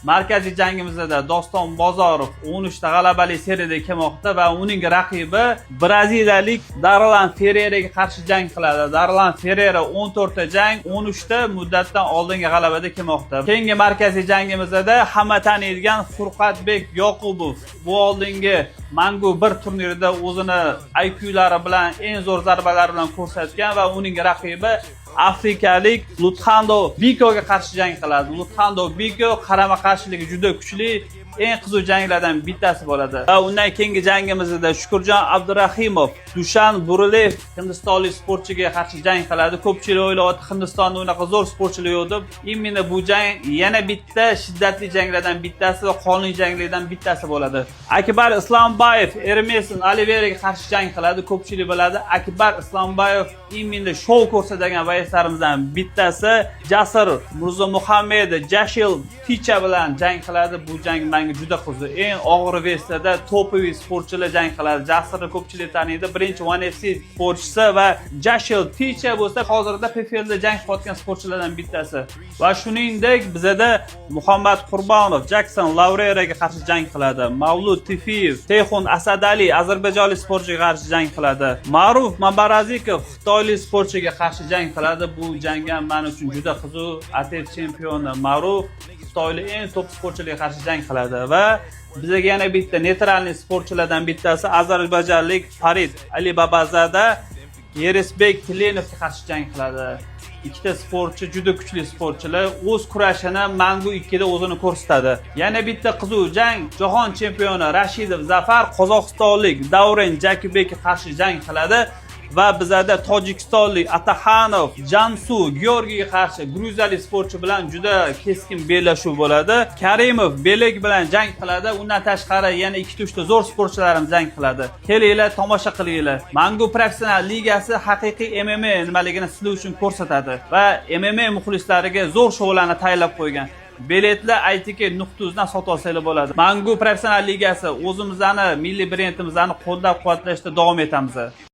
markaziy jangimizda Doston Bozorov 13 ta g'alabali seriyada kelmoqda va uning raqibi braziliyalik Darlan Ferreiraga qarshi jang qiladi. Darlan Ferreira 14 ta jang, 13 ta muddatdan oldingi g'alabada kelmoqda. Keyingi markaziy jangimizda hamma taniydigan Furqatbek Yoqubov bu oldingi Mangu 1 turnirida o'zini IQlari bilan eng zo'r zarbalar bilan ko'rsatgan va uning raqibi afrikalik Luthando Bikoga qarshi jang qiladi. Luthando Biko qarama-qarshiligi juda kuchli, eng qiziq janglardan bittasi bo'ladi. Va undan keyingi jangimizda Shukurjon Abdurahimov Dushan Burilev hindistonlik sportchiga qarshi jang qiladi. Ko'pchilik o'ylayapti Hindistonda unaqa zo'r sportchilar yo'q deb. Imенно bu jang yana bitta shiddatli janglardan bittasi va qonli janglardan bittasi bo'ladi. Akbar Islomboyev Ermesin Oliveraga qarshi jang qiladi. Ko'pchilik biladi, Akbar Islomboyev imенно shou ko'rsatgan vayslarimizdan bittasi. Jasur Mirzomuhammedov Jashil Ticha bilan jang qiladi. Bu jang menga juda qiziq. Eng og'ir vesda topoviy sportchilar jang qiladi. Jasurni ko'pchilik taniydi. Birinchi One FC sportchisi va Jashil Ticha bo'lsa, hozirda PFLda jang qilayotgan sportchilardan bittasi. Va shuningdek, bizada Muhammad Qurbonov Jackson Lavreraga qarshi jang qiladi. Mavlud Tifiyev Teyxun Asadali ozarbayjonlik sportchiga qarshi jang qiladi. Ma'ruf Mabarazikov xitoylik sportchiga qarshi jang qiladi. Bu jang ham men uchun juda qiziq. ATF chempioni Ma'ruf xitoylik eng top sportchilarga qarshi jang qiladi va bizga yana bitta neytralniy sportchilardan bittasi ozarbayjonlik Farid Alibabazada Yerisbek Tilenovga qarshi jang qiladi. Ikkita sportchi juda kuchli sportchilar, o'z kurashini Mangu 2 da o'zini ko'rsatadi. Yana bitta qiziq jang jahon chempioni Rashidov Zafar qozog'istonlik Davren Jakubekga qarshi jang qiladi. Va bizada tojikistonlik Ataxanov Jansu Georgiyga qarshi gruziyalik sportchi bilan juda keskin bellashuv bo'ladi. Karimov Belek bilan jang qiladi. Undan tashqari yana 2-3 ta zo'r sportchilarimiz jang qiladi. Kelinglar, tomosha qilinglar. Mangu professional ligasi haqiqiy MMA nimaligini sizlar uchun ko'rsatadi va MMA muxlislariga zo'r shoularni tayyorlab qo'ygan. Biletlar ITK.uz dan sotib olsanglar bo'ladi. Mangu professional ligasi o'zimizni milliy brendimizni qo'llab-quvvatlashda davom etamiz.